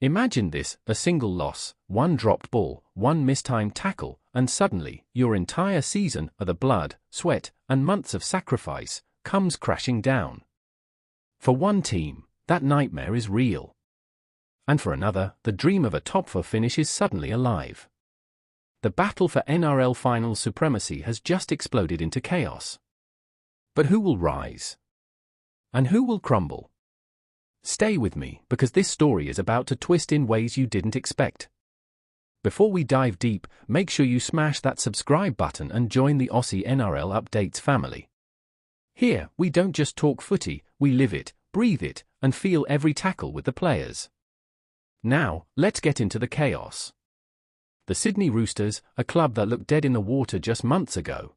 Imagine this: a single loss, one dropped ball, one mistimed tackle, and suddenly, your entire season of the blood, sweat, and months of sacrifice comes crashing down. For one team, that nightmare is real. And for another, the dream of a top-4 finish is suddenly alive. The battle for NRL finals supremacy has just exploded into chaos. But who will rise? And who will crumble? Stay with me, because this story is about to twist in ways you didn't expect. Before we dive deep, make sure you smash that subscribe button and join the Aussie NRL Updates family. Here, we don't just talk footy, we live it, breathe it, and feel every tackle with the players. Now, let's get into the chaos. The Sydney Roosters, a club that looked dead in the water just months ago.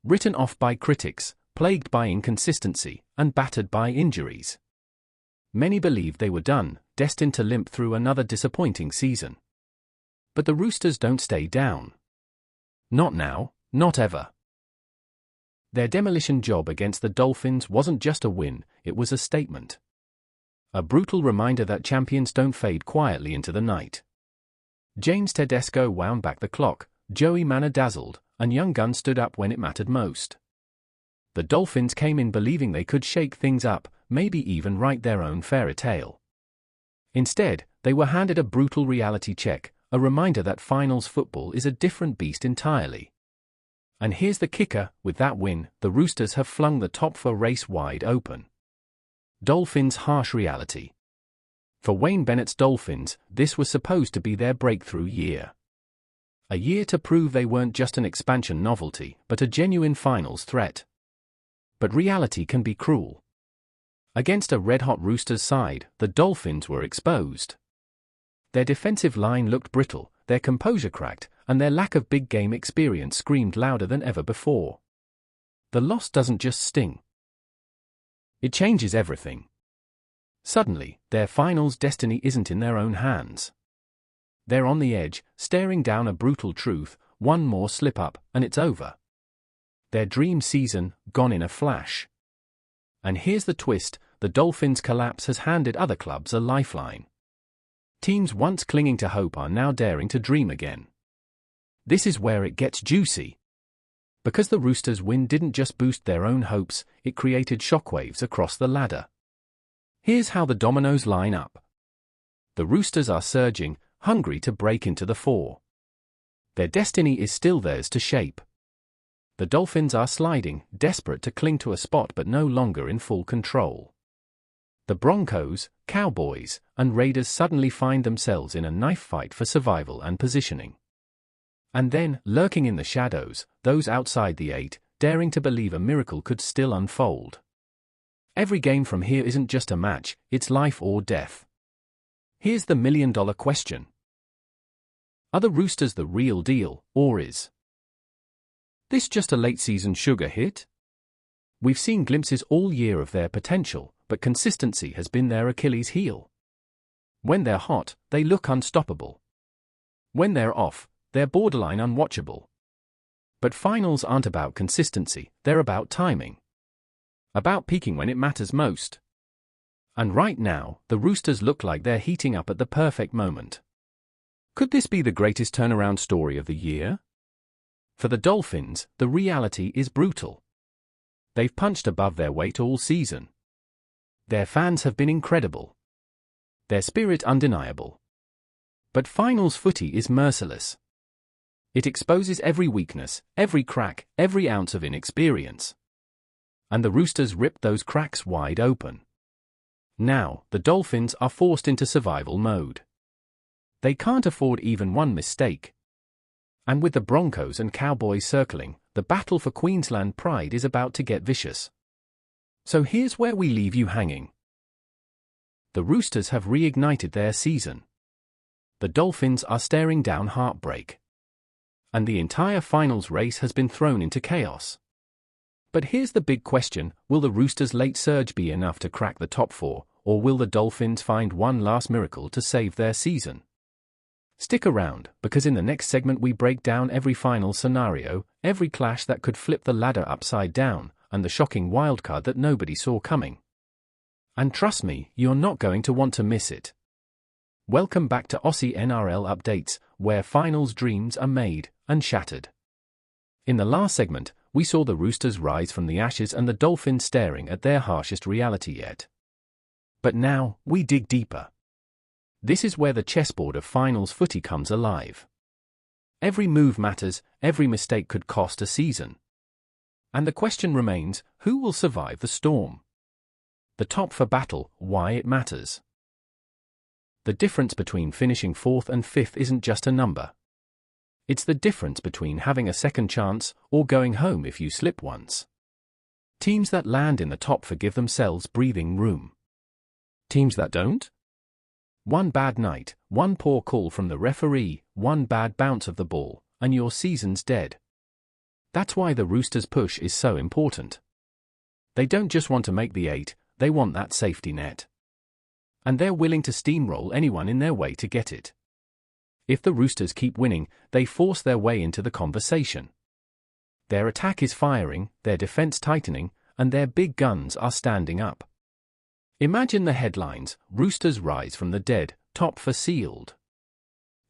Written off by critics, plagued by inconsistency, and battered by injuries. Many believed they were done, destined to limp through another disappointing season. But the Roosters don't stay down. Not now, not ever. Their demolition job against the Dolphins wasn't just a win, it was a statement. A brutal reminder that champions don't fade quietly into the night. James Tedesco wound back the clock, Joey Manu dazzled, and young guns stood up when it mattered most. The Dolphins came in believing they could shake things up, maybe even write their own fairy tale. Instead, they were handed a brutal reality check, a reminder that finals football is a different beast entirely. And here's the kicker: with that win, the Roosters have flung the top-4 race wide open. Dolphins' harsh reality. For Wayne Bennett's Dolphins, this was supposed to be their breakthrough year. A year to prove they weren't just an expansion novelty, but a genuine finals threat. But reality can be cruel. Against a red-hot Roosters side, the Dolphins were exposed. Their defensive line looked brittle, their composure cracked, and their lack of big-game experience screamed louder than ever before. The loss doesn't just sting. It changes everything. Suddenly, their finals destiny isn't in their own hands. They're on the edge, staring down a brutal truth: one more slip-up, and it's over. Their dream season, gone in a flash. And here's the twist: the Dolphins' collapse has handed other clubs a lifeline. Teams once clinging to hope are now daring to dream again. This is where it gets juicy. Because the Roosters' win didn't just boost their own hopes, it created shockwaves across the ladder. Here's how the dominoes line up. The Roosters are surging, hungry to break into the 4. Their destiny is still theirs to shape. The Dolphins are sliding, desperate to cling to a spot but no longer in full control. The Broncos, Cowboys, and Raiders suddenly find themselves in a knife fight for survival and positioning. And then, lurking in the shadows, those outside the 8, daring to believe a miracle could still unfold. Every game from here isn't just a match, it's life or death. Here's the million-dollar question. Are the Roosters the real deal, or is this just a late-season sugar hit? We've seen glimpses all year of their potential, but consistency has been their Achilles heel. When they're hot, they look unstoppable. When they're off, they're borderline unwatchable. But finals aren't about consistency, they're about timing. About peaking when it matters most. And right now, the Roosters look like they're heating up at the perfect moment. Could this be the greatest turnaround story of the year? For the Dolphins, the reality is brutal. They've punched above their weight all season. Their fans have been incredible. Their spirit undeniable. But finals footy is merciless. It exposes every weakness, every crack, every ounce of inexperience. And the Roosters ripped those cracks wide open. Now, the Dolphins are forced into survival mode. They can't afford even one mistake. And with the Broncos and Cowboys circling, the battle for Queensland pride is about to get vicious. So here's where we leave you hanging. The Roosters have reignited their season. The Dolphins are staring down heartbreak. And the entire finals race has been thrown into chaos. But here's the big question: will the Roosters' late surge be enough to crack the top 4, or will the Dolphins find one last miracle to save their season? Stick around, because in the next segment we break down every final scenario, every clash that could flip the ladder upside down, and the shocking wildcard that nobody saw coming. And trust me, you're not going to want to miss it. Welcome back to Aussie NRL Updates, where finals dreams are made and shattered. In the last segment, we saw the Roosters rise from the ashes and the Dolphins staring at their harshest reality yet. But now, we dig deeper. This is where the chessboard of finals footy comes alive. Every move matters, every mistake could cost a season. And the question remains, who will survive the storm? The top for battle, why it matters. The difference between finishing 4th and 5th isn't just a number. It's the difference between having a second chance or going home if you slip once. Teams that land in the top forgive themselves breathing room. Teams that don't? One bad night, one poor call from the referee, one bad bounce of the ball, and your season's dead. That's why the Roosters' push is so important. They don't just want to make the 8, they want that safety net. And they're willing to steamroll anyone in their way to get it. If the Roosters keep winning, they force their way into the conversation. Their attack is firing, their defense tightening, and their big guns are standing up. Imagine the headlines, Roosters rise from the dead, top for sealed.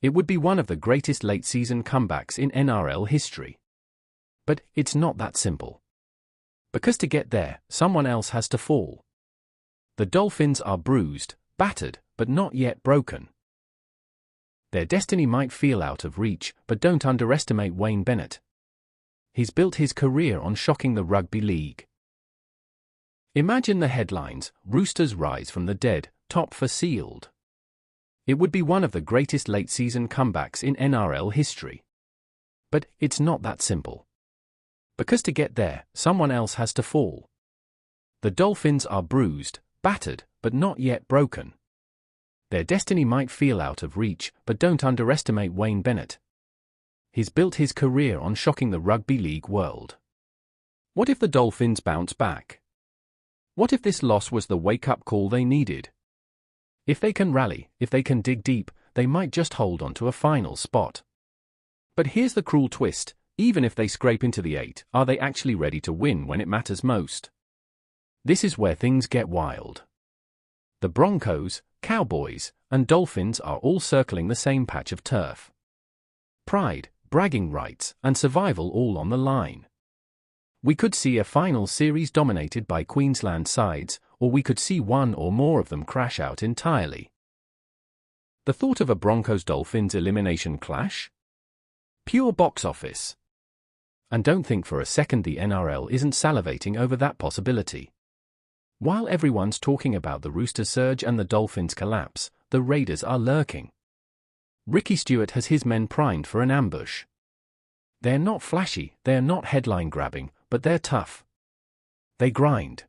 It would be one of the greatest late-season comebacks in NRL history. But it's not that simple. Because to get there, someone else has to fall. The Dolphins are bruised, battered, but not yet broken. Their destiny might feel out of reach, but don't underestimate Wayne Bennett. He's built his career on shocking the rugby league. Imagine the headlines, Roosters rise from the dead, top for sealed. It would be one of the greatest late-season comebacks in NRL history. But it's not that simple. Because to get there, someone else has to fall. The Dolphins are bruised, battered, but not yet broken. Their destiny might feel out of reach, but don't underestimate Wayne Bennett. He's built his career on shocking the rugby league world. What if the Dolphins bounce back? What if this loss was the wake-up call they needed? If they can rally, if they can dig deep, they might just hold on to a final spot. But here's the cruel twist, even if they scrape into the 8, are they actually ready to win when it matters most? This is where things get wild. The Broncos, Cowboys, and Dolphins are all circling the same patch of turf. Pride, bragging rights, and survival all on the line. We could see a final series dominated by Queensland sides, or we could see one or more of them crash out entirely. The thought of a Broncos-Dolphins elimination clash? Pure box office. And don't think for a second the NRL isn't salivating over that possibility. While everyone's talking about the Roosters surge and the Dolphins collapse, the Raiders are lurking. Ricky Stewart has his men primed for an ambush. They're not flashy, they're not headline-grabbing, but they're tough. They grind.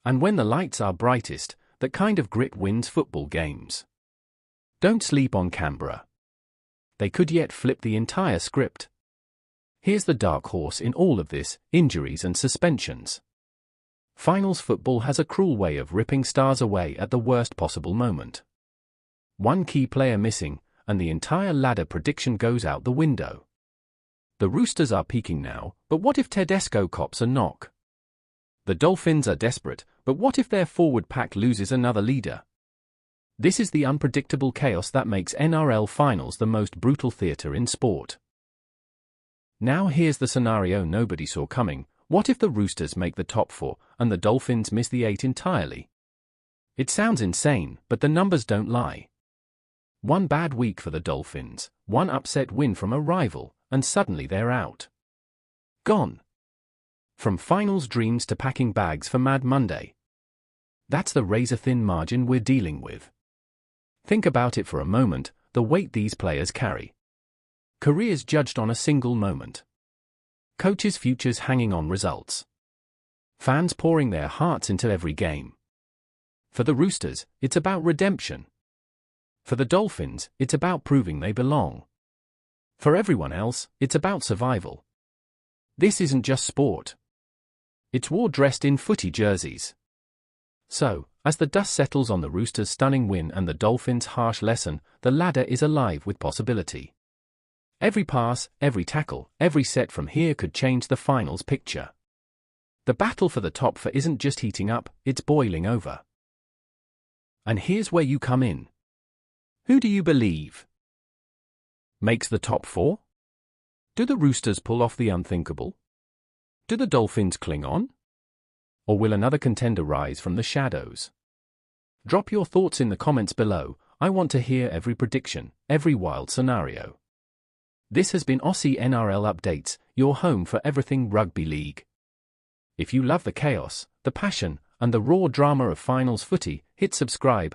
And when the lights are brightest, that kind of grit wins football games. Don't sleep on Canberra. They could yet flip the entire script. Here's the dark horse in all of this, injuries and suspensions. Finals football has a cruel way of ripping stars away at the worst possible moment. One key player missing, and the entire ladder prediction goes out the window. The Roosters are peaking now, but what if Tedesco cops a knock? The Dolphins are desperate, but what if their forward pack loses another leader? This is the unpredictable chaos that makes NRL finals the most brutal theatre in sport. Now here's the scenario nobody saw coming. What if the Roosters make the top 4, and the Dolphins miss the 8 entirely? It sounds insane, but the numbers don't lie. One bad week for the Dolphins, one upset win from a rival, and suddenly they're out. Gone. From finals dreams to packing bags for Mad Monday. That's the razor-thin margin we're dealing with. Think about it for a moment, the weight these players carry. Careers judged on a single moment. Coaches' futures hanging on results. Fans pouring their hearts into every game. For the Roosters, it's about redemption. For the Dolphins, it's about proving they belong. For everyone else, it's about survival. This isn't just sport. It's war dressed in footy jerseys. So, as the dust settles on the Roosters' stunning win and the Dolphins' harsh lesson, the ladder is alive with possibility. Every pass, every tackle, every set from here could change the finals picture. The battle for the top 4 isn't just heating up, it's boiling over. And here's where you come in. Who do you believe makes the top 4? Do the Roosters pull off the unthinkable? Do the Dolphins cling on? Or will another contender rise from the shadows? Drop your thoughts in the comments below. I want to hear every prediction, every wild scenario. This has been Aussie NRL Updates, your home for everything rugby league. If you love the chaos, the passion, and the raw drama of finals footy, hit subscribe,